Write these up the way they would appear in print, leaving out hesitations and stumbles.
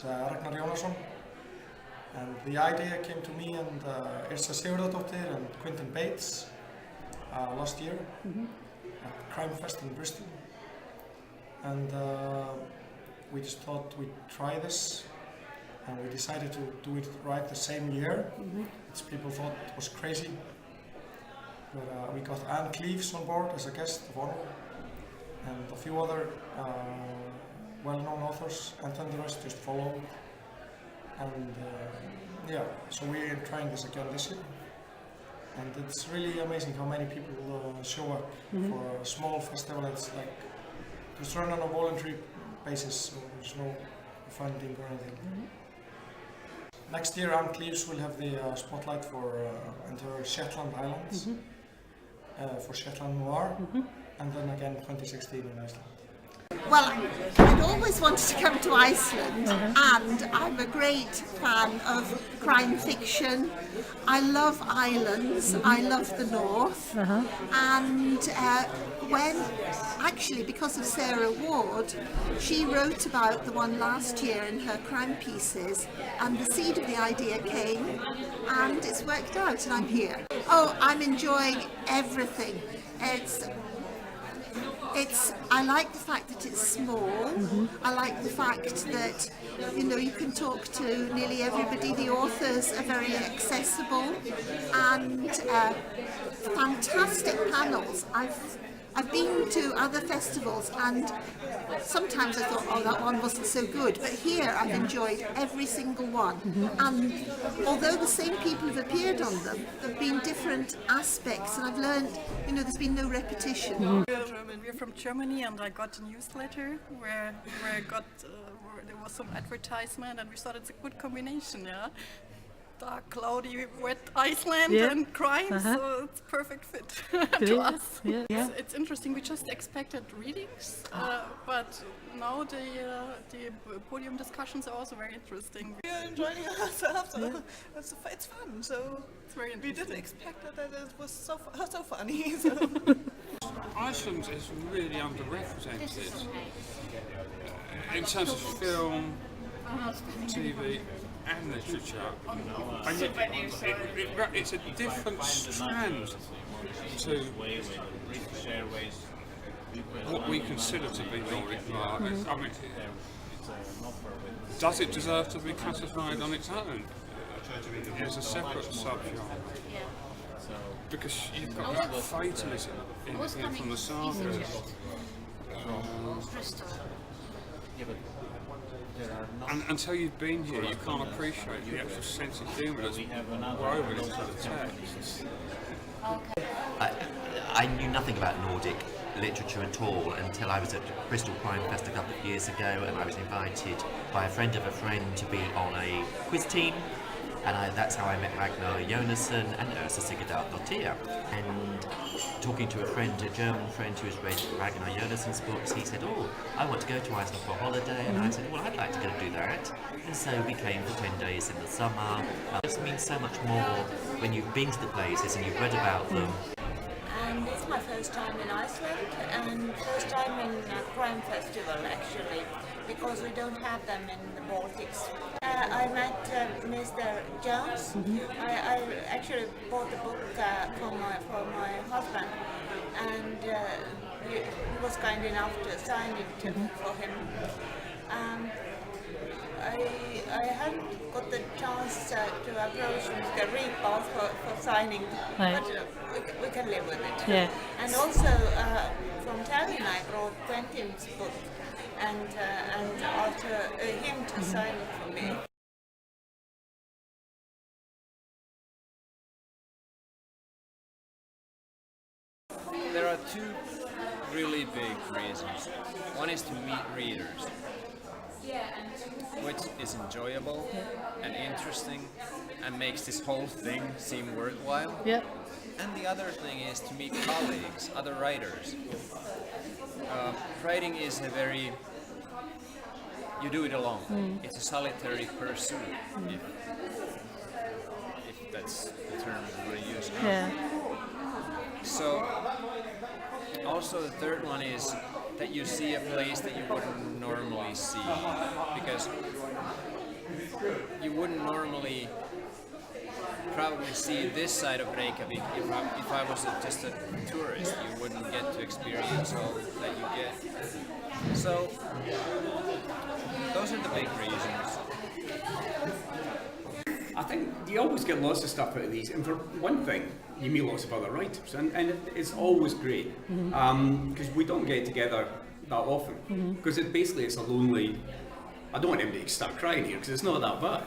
It's Ragnar Jónasson. And the idea came to me and Yrsa Sigurðardóttir and Quentin Bates last year at Crime Fest in Bristol. And we just thought we'd try this, and we decided to do it right the same year, which people thought was crazy. But we got Anne Cleves on board as a guest of honor, and a few other well-known authors, and then the rest just followed. And yeah, so we're trying this again this year. And it's really amazing how many people show up for a small festival. It's like just run on a voluntary basis, so there's no funding or anything. Next year, Anne Cleves will have the spotlight for entire Shetland Islands, for Iceland Noir, and then again 2016 in Iceland. Well, I'd always wanted to come to Iceland, and I'm a great fan of crime fiction. I love islands, I love the north, and when, actually because of Sarah Ward, she wrote about the one last year in her crime pieces, and the seed of the idea came, and it's worked out, and I'm here. Oh, I'm enjoying everything. I like the fact that it's small. I like the fact that, you know, you can talk to nearly everybody. The authors are very accessible, and fantastic panels. I've been to other festivals, and sometimes I thought, oh, that one wasn't so good, but here I've enjoyed every single one. And although the same people have appeared on them, there have been different aspects, and I've learned, you know, there's been no repetition. We're from Germany, and I got a newsletter where there was some advertisement, and we thought it's a good combination, yeah. Dark, cloudy, wet Iceland and crime, so it's a perfect fit to us. It's interesting. We just expected readings, but now the podium discussions are also very interesting. We're enjoying ourselves, so it's fun. So it's very we didn't expect that it was so funny. Iceland is really underrepresented in terms of film, TV and literature. And it's a different strand to what we consider to be Nordic art. I mean, does it deserve to be classified on its own as a separate subgenre? Because you've got that fatalism from the sagas. And until you've been here, you can't appreciate the actual sense of humour that's woven into the text. I knew nothing about Nordic literature at all until I was at Bristol Crime Fest a couple of years ago, and I was invited by a friend of a friend to be on a quiz team. And that's how I met Ragnar Jónasson and Yrsa Sigurðardóttir. And talking to a German friend who has read Ragnar Jónasson's books, he said, oh, I want to go to Iceland for a holiday. And I said, well, I'd like to go do that. And so we came for 10 days in the summer. It just means so much more when you've been to the places and you've read about them. And it's my first time in Iceland, and first time in a crime festival actually, because we don't have them in the Baltics. I met Mr. Jones. I actually bought the book for my husband, and he was kind enough to sign it for him. I hadn't got the chance to approach Mr. Reepath for signing, but we can live with it. Yeah. And also from Tallinn I brought Quentin's book and asked him to sign it for me. There are two really big reasons. One is to meet readers, which is enjoyable and interesting and makes this whole thing seem worthwhile. Yep. And the other thing is to meet colleagues, other writers. Writing is you do it alone. It's a solitary pursuit, if that's the term you want to use now. Yeah. So, also the third one is that you see a place that you wouldn't normally see, because you wouldn't normally probably see this side of Reykjavik if I was just a tourist. You wouldn't get to experience all that you get. So those are the big reasons. I think you always get lots of stuff out of these, and for one thing, you meet lots of other writers, and it's always great, because we don't get together that often, because it's a lonely, I don't want anybody to start crying here, because it's not that bad.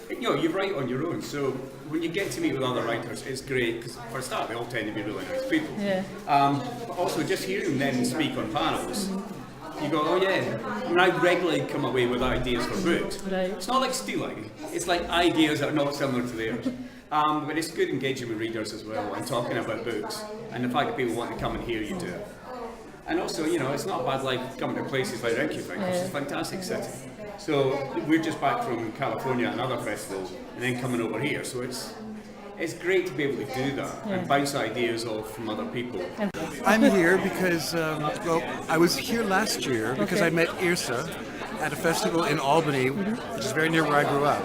You know, you write on your own, so when you get to meet with other writers, it's great, because for a start, they all tend to be really nice people. Yeah. But also, just hearing them speak on panels, you go, oh yeah. I mean, I regularly come away with ideas for books. Right. It's not like stealing, it's like ideas that are not similar to theirs. But it's good engaging with readers as well and talking about books, and the fact that people want to come and hear you do it. And also, you know, it's not a bad life coming to places like Reykjavik, which is a fantastic city. So we're just back from California, another festival, and then coming over here. So it's great to be able to do that and bounce ideas off from other people. I'm here because, well, I was here last year because I met Irsa at a festival in Albany, which is very near where I grew up.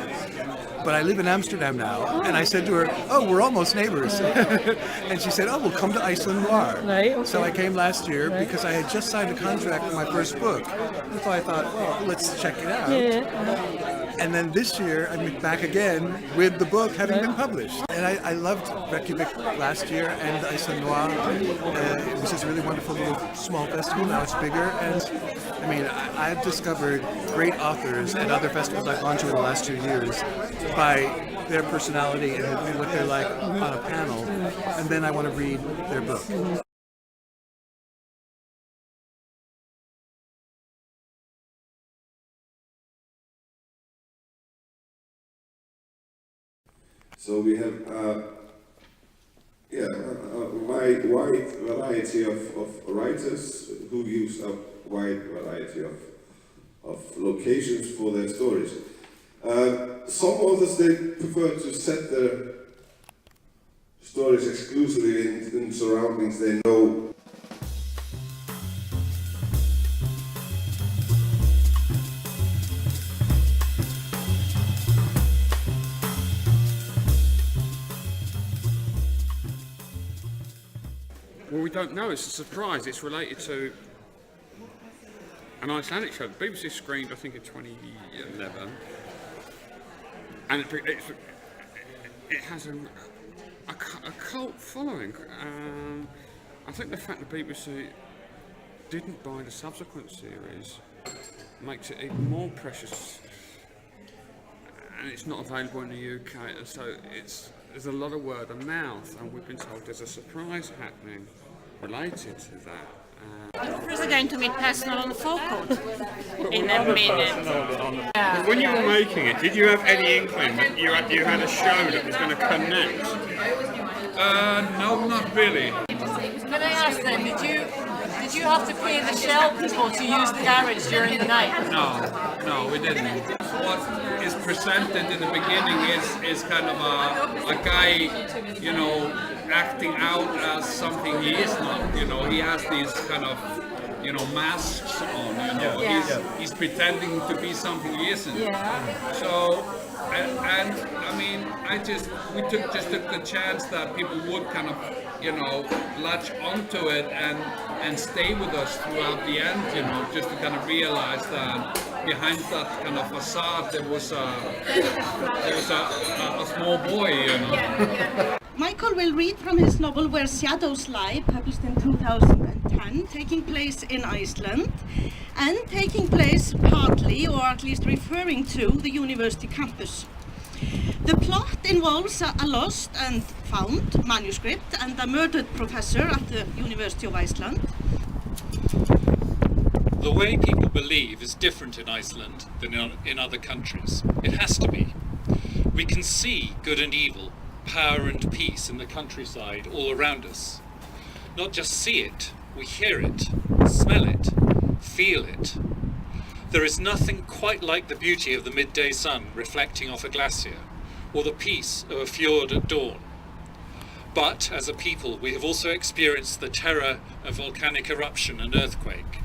But I live in Amsterdam now, and I said to her, oh, we're almost neighbors. And she said, oh, we'll come to Iceland Noir. Right, okay. So I came last year because I had just signed a contract for my first book. And so I thought, well, let's check it out. And then this year, I'm back again with the book having been published. And I loved Reykjavik last year and Iceland Noir. It was just a really wonderful little small festival. Now it's bigger. And I mean, I've discovered great authors at other festivals I've gone to in the last 2 years by their personality and what they're like on a panel. And then I want to read their book. So we have a wide variety of writers who use a wide variety of locations for their stories. Some authors, they prefer to set their stories exclusively in surroundings they know. Well, we don't know. It's a surprise. It's related to an Icelandic show. The BBC screened, I think, in 2011, and it has a cult following. I think the fact the BBC didn't buy the subsequent series makes it even more precious, and it's not available in the UK. So there's a lot of word of mouth, and we've been told there's a surprise happening related to that. We're going to meet personal on the forecourt in a minute. When you were making it, did you have any inkling that you had a show that was going to connect? No, not really. Can I ask then, did you have to pay the Shell people to use the garage during the night? No, we didn't. What is presented in the beginning is kind of a guy, you know, acting out as something he is not. You know, he has these kind of, you know, masks on. You know, he's pretending to be something he isn't. So, and I mean, we just took the chance that people would kind of, you know, latch onto it and stay with us throughout the end. You know, just to kind of realize that behind that kind of facade there was a small boy. You know. Michael will read from his novel Where Shadows Lie, published in 2010, taking place in Iceland and taking place partly, or at least referring to, the university campus. The plot involves a lost and found manuscript and a murdered professor at the University of Iceland. The way people believe is different in Iceland than in other countries. It has to be. We can see good and evil, power and peace in the countryside all around us. Not just see it, we hear it, smell it, feel it. There is nothing quite like the beauty of the midday sun reflecting off a glacier, or the peace of a fjord at dawn. But as a people, we have also experienced the terror of volcanic eruption and earthquake.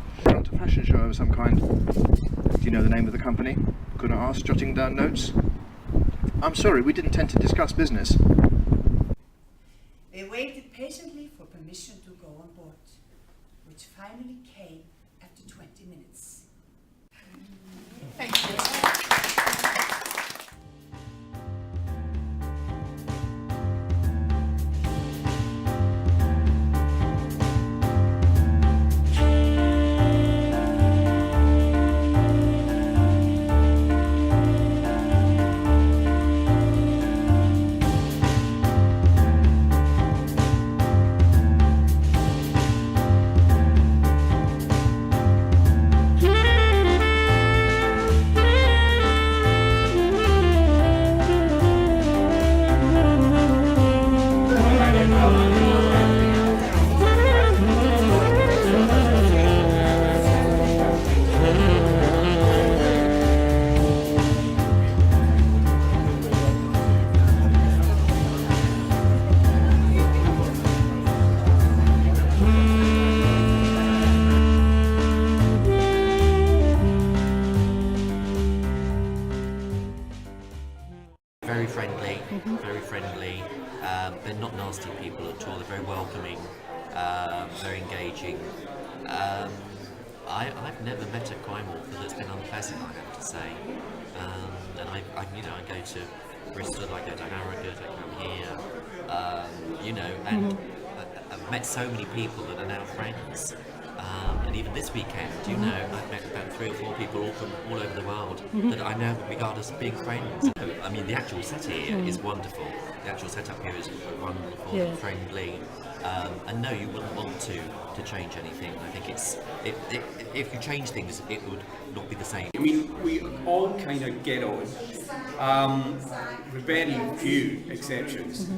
fashion show of some kind. Do you know the name of the company? Could I ask, jotting down notes? I'm sorry, we didn't tend to discuss business. They waited patiently for permission to go on board, which finally came after 20 minutes. Thank you. Very friendly, very friendly. They're not nasty people at all. They're very welcoming, very engaging. I've never met a crime author that's been unpleasant, I have to say. And I go to Bristol, I go to Harrogate, I come here, and I've met so many people that are now friends. And even this weekend, I've met about 3 or 4 people all from all over the world that I now regard as being friends. I mean, the actual set here is wonderful. The actual setup here is wonderful, friendly. And no, you wouldn't want to change anything. I think if you change things, it would not be the same. I mean, we all kind of get on, with very few exceptions.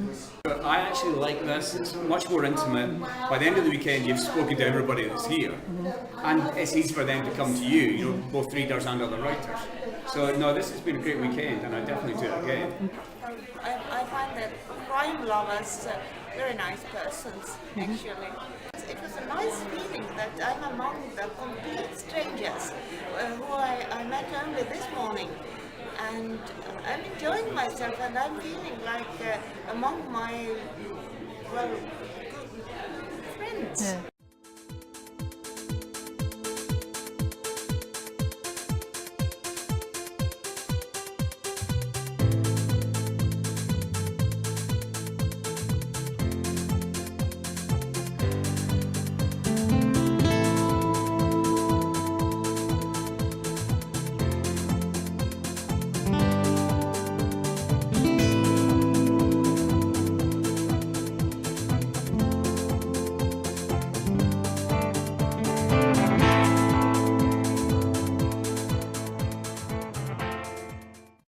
But I actually like this. It's much more intimate. By the end of the weekend, you've spoken to everybody that's here, and it's easy for them to come to you. Both readers and other writers. So no, this has been a great weekend, and I definitely do it again. I find that crime lovers very nice persons, actually. It was a nice feeling that I'm among the complete strangers who I met only this morning. And I'm enjoying myself, and I'm feeling like among my, good friends.